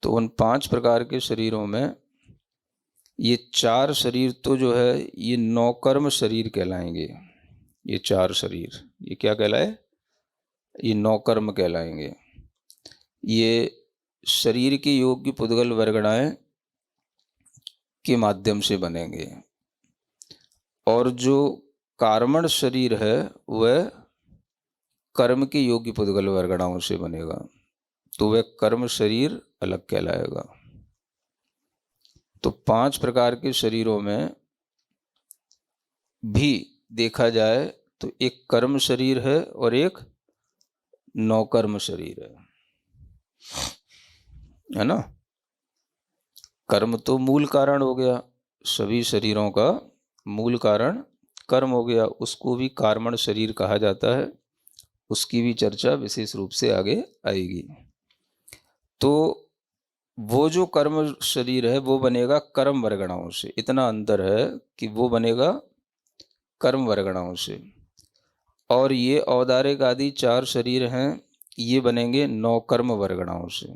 तो उन 5 प्रकार के शरीरों में ये 4 शरीर तो जो है ये नौकर्म शरीर कहलाएंगे। ये 4 शरीर ये क्या कहलाए? ये नौकर्म कहलाएंगे। ये शरीर के योग्य पुद्गल वर्गणाएं के माध्यम से बनेंगे। और जो कार्मण शरीर है वह कर्म के योग्य पुद्गल वर्गणाओं से बनेगा, तो वह कर्म शरीर अलग कहलाएगा। तो 5 प्रकार के शरीरों में भी देखा जाए तो एक कर्म शरीर है और एक नौकर्म शरीर है ना। कर्म तो मूल कारण हो गया, सभी शरीरों का मूल कारण कर्म हो गया, उसको भी कार्मण शरीर कहा जाता है। उसकी भी चर्चा विशेष रूप से आगे आएगी। तो वो जो कर्म शरीर है वो बनेगा कर्म वर्गणाओं से। इतना अंतर है कि वो बनेगा कर्म वर्गणाओं से, और ये औदारिक आदि 4 शरीर हैं, ये बनेंगे नौकर्म वर्गणाओं से।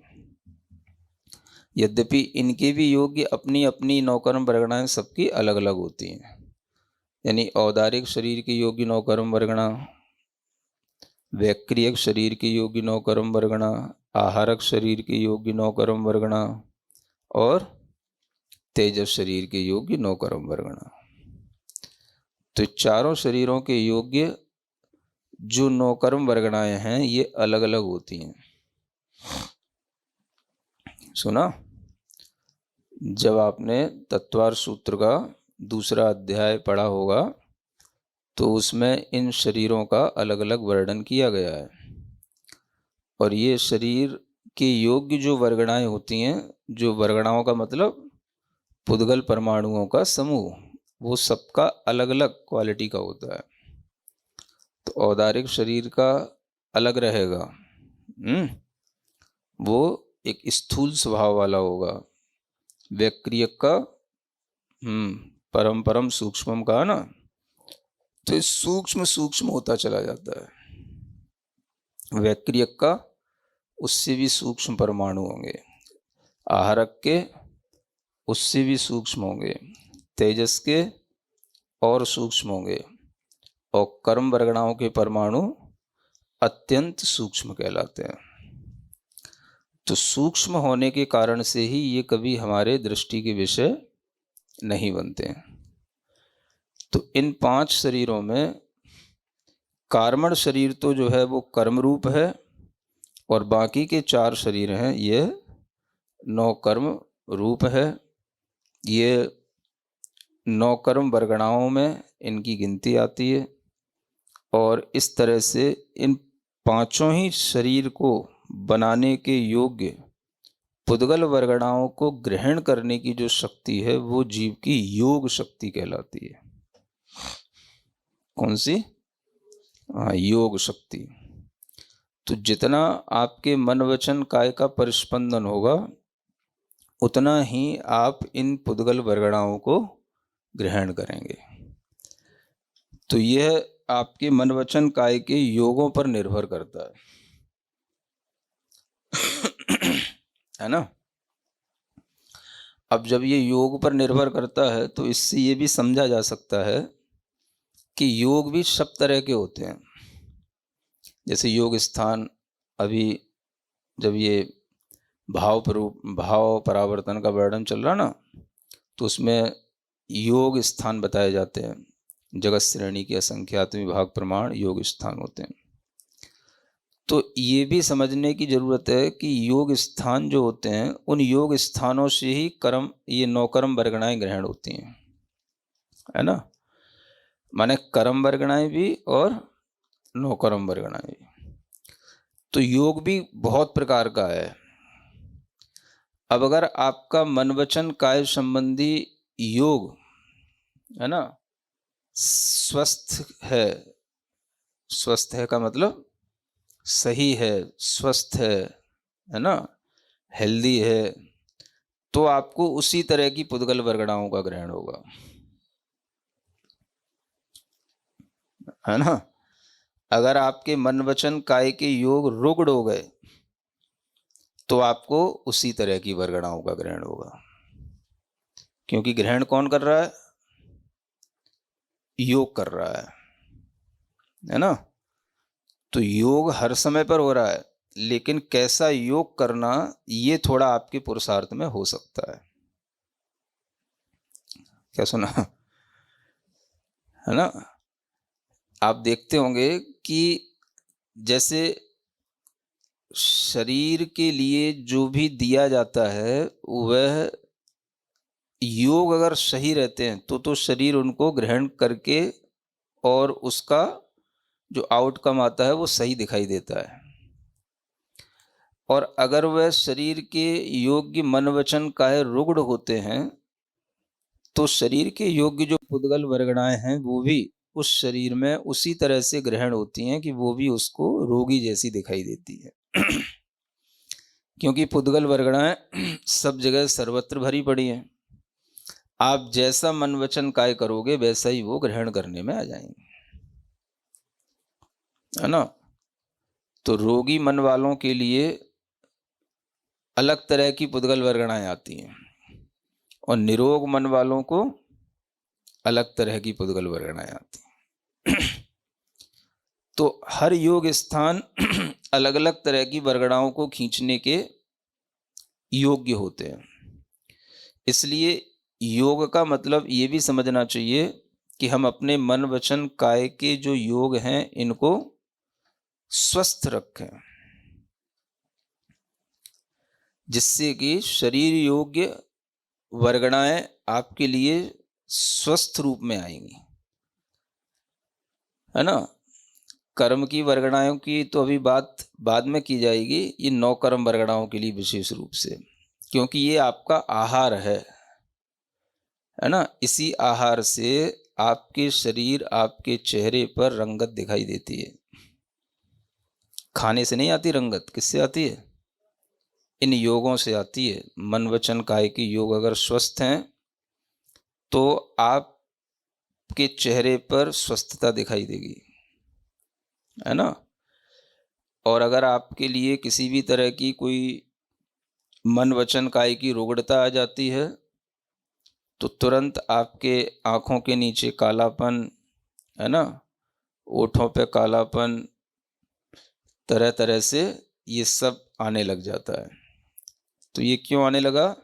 यद्यपि इनके भी योग्य अपनी अपनी नौकर्म वर्गणाएं सबकी अलग अलग होती हैं। यानी औदारिक शरीर के योग्य नौकर्म वर्गणा, वैक्रियक शरीर के योग्य नौकर्म वर्गणा, आहारक शरीर के योग्य नौकर्म वर्गणा और तेजस शरीर के योग्य नौकर्म वर्गणा। तो चारों शरीरों के योग्य जो नौकर्म वर्गणाएं हैं ये अलग अलग होती हैं। सुना? जब आपने तत्वार सूत्र का दूसरा अध्याय पढ़ा होगा तो उसमें इन शरीरों का अलग अलग वर्णन किया गया है। और ये शरीर के योग्य जो वर्गणाएं होती हैं, जो वर्गणाओं का मतलब पुद्गल परमाणुओं का समूह, वो सबका अलग अलग क्वालिटी का होता है। तो औदारिक शरीर का अलग रहेगा, वो एक स्थूल स्वभाव वाला होगा। वैक्रियक का परम परम सूक्ष्मम का ना, तो सूक्ष्म सूक्ष्म होता चला जाता है। वैक्रियक का उससे भी सूक्ष्म परमाणु होंगे, आहारक के उससे भी सूक्ष्म होंगे, तेजस के और सूक्ष्म होंगे, और कर्म वर्गणाओं के परमाणु अत्यंत सूक्ष्म कहलाते हैं। तो सूक्ष्म होने के कारण से ही ये कभी हमारे दृष्टि के विषय नहीं बनते हैं। तो इन 5 शरीरों में कार्मण शरीर तो जो है वो कर्म रूप है, और बाकी के 4 शरीर हैं ये नौकर्म रूप है। ये नौकर्म वर्गणाओं में इनकी गिनती आती है, और इस तरह से इन 5 ही शरीर को बनाने के योग्य पुद्गल वर्गणाओं को ग्रहण करने की जो शक्ति है वो जीव की योग शक्ति कहलाती है। कौन सी? योग शक्ति। तो जितना आपके मन वचन काय का परिस्पंदन होगा उतना ही आप इन पुद्गल वर्गणाओं को ग्रहण करेंगे। तो यह आपके मन वचन काय के योगों पर निर्भर करता है ना। अब जब ये योग पर निर्भर करता है तो इससे ये भी समझा जा सकता है कि योग भी सब तरह के होते हैं। जैसे योग स्थान, अभी जब ये भाव परावर्तन का वर्णन चल रहा ना, तो उसमें योग स्थान बताए जाते हैं। जगत श्रेणी के असंख्यात विभाग प्रमाण योग स्थान होते हैं। तो ये भी समझने की जरूरत है कि योग स्थान जो होते हैं उन योग स्थानों से ही कर्म, ये नौकर्म वर्गणाएं ग्रहण होती हैं, है ना। माने कर्म वर्गणाएं भी और नौकर्म वर्गणाएं भी। तो योग भी बहुत प्रकार का है। अब अगर आपका मन वचन काय संबंधी योग है ना स्वस्थ है का मतलब सही है, स्वस्थ है ना, हेल्दी है, तो आपको उसी तरह की पुद्गल वर्गणाओं का ग्रहण होगा, है ना। अगर आपके मन वचन काय के योग रुग्ण हो गए, तो आपको उसी तरह की वर्गणाओं का ग्रहण होगा, क्योंकि ग्रहण कौन कर रहा है? योग कर रहा है ना। तो योग हर समय पर हो रहा है, लेकिन कैसा योग करना ये थोड़ा आपके पुरुषार्थ में हो सकता है। क्या सुना? है ना। आप देखते होंगे कि जैसे शरीर के लिए जो भी दिया जाता है वह योग अगर सही रहते हैं तो शरीर उनको ग्रहण करके और उसका जो आउटकम आता है वो सही दिखाई देता है। और अगर वह शरीर के योग्य मन वचन काया रुग्ण होते हैं तो शरीर के योग्य जो पुद्गल वर्गणाएं हैं वो भी उस शरीर में उसी तरह से ग्रहण होती हैं कि वो भी उसको रोगी जैसी दिखाई देती है। क्योंकि पुद्गल वर्गणाएं सब जगह सर्वत्र भरी पड़ी हैं। आप जैसा मन वचन काय करोगे वैसा ही वो ग्रहण करने में आ जाएंगे, है ना। तो रोगी मन वालों के लिए अलग तरह की पुद्गल वर्गणाएं आती हैं और निरोग मन वालों को अलग तरह की पुद्गल वर्गणाएं आती हैं। तो हर योग स्थान अलग अलग तरह की वर्गणाओं को खींचने के योग्य होते हैं। इसलिए योग का मतलब ये भी समझना चाहिए कि हम अपने मन वचन काय के जो योग हैं इनको स्वस्थ रखें, जिससे कि शरीर योग्य वर्गणाएं आपके लिए स्वस्थ रूप में आएंगी, है ना। कर्म की वर्गणाओं की तो अभी बात बाद में की जाएगी, ये 9 कर्म वर्गणाओं के लिए विशेष रूप से, क्योंकि ये आपका आहार है ना। इसी आहार से आपके शरीर आपके चेहरे पर रंगत दिखाई देती है। खाने से नहीं आती रंगत, किससे आती है? इन योगों से आती है। मन वचन काय के योग अगर स्वस्थ हैं तो आपके चेहरे पर स्वस्थता दिखाई देगी, है ना। और अगर आपके लिए किसी भी तरह की कोई मन वचन काय की रुग्णता आ जाती है तो तुरंत आपके आँखों के नीचे कालापन, है ना, ओठों पे कालापन, तरह तरह से ये सब आने लग जाता है। तो ये क्यों आने लगा?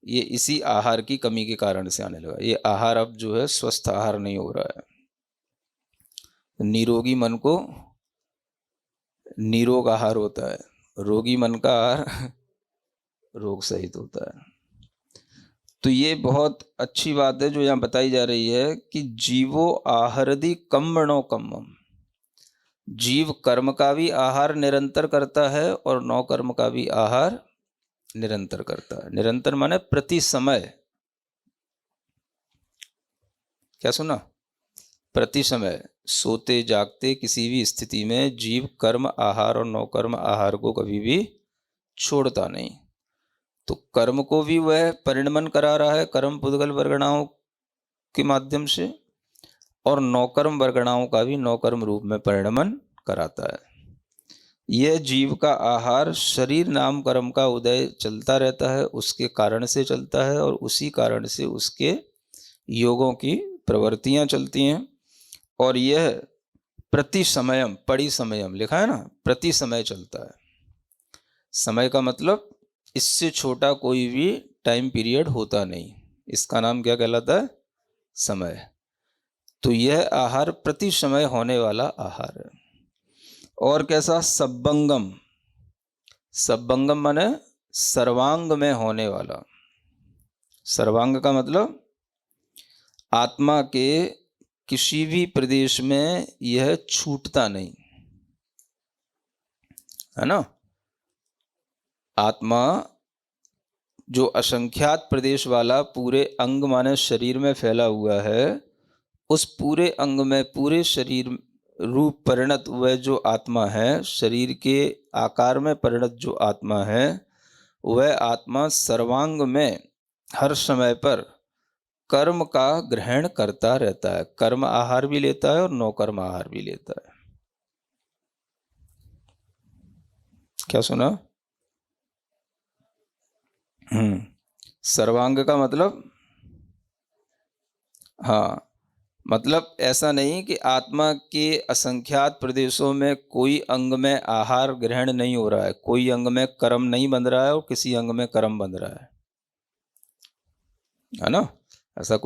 ये इसी आहार की कमी के कारण से आने लगा। ये आहार अब जो है स्वस्थ आहार नहीं हो रहा है। निरोगी मन को निरोग आहार होता है, रोगी मन का आहार रोग सहित होता है। तो ये बहुत अच्छी बात है जो यहाँ बताई जा रही है कि जीवो आहारदि कम्मणो कम्मम। जीव कर्म का भी आहार निरंतर करता है और नौ कर्म का भी आहार निरंतर करता है। निरंतर माने प्रति समय। क्या सुना? प्रति समय, सोते जागते किसी भी स्थिति में जीव कर्म आहार और नौ कर्म आहार को कभी भी छोड़ता नहीं। तो कर्म को भी वह परिणमन करा रहा है कर्म पुद्गल वर्गणाओं के माध्यम से, और नौकर्म वर्गणाओं का भी नौकर्म रूप में परिणमन कराता है। यह जीव का आहार शरीर नाम कर्म का उदय चलता रहता है, उसके कारण से चलता है और उसी कारण से उसके योगों की प्रवृत्तियां चलती हैं। और यह प्रति समयम, पड़ी समयम लिखा है ना, प्रति समय चलता है। समय का मतलब इससे छोटा कोई भी टाइम पीरियड होता नहीं, इसका नाम क्या कहलाता है? समय। तो यह आहार प्रति समय होने वाला आहार है। और कैसा? सब्बंगम। सब्बंगम माने सर्वांग में होने वाला। सर्वांग का मतलब आत्मा के किसी भी प्रदेश में यह छूटता नहीं, है ना। आत्मा जो असंख्यात प्रदेश वाला पूरे अंग माने शरीर में फैला हुआ है, उस पूरे अंग में पूरे शरीर रूप परिणत वह जो आत्मा है, शरीर के आकार में परिणत जो आत्मा है, वह आत्मा सर्वांग में हर समय पर कर्म का ग्रहण करता रहता है। कर्म आहार भी लेता है और नौकर्म आहार भी लेता है। क्या सुना? सर्वांग का मतलब, हाँ, मतलब ऐसा नहीं कि आत्मा के असंख्यात प्रदेशों में कोई अंग में आहार ग्रहण नहीं हो रहा है, कोई अंग में कर्म नहीं बन रहा है और किसी अंग में कर्म बन रहा है ना, ऐसा कुछ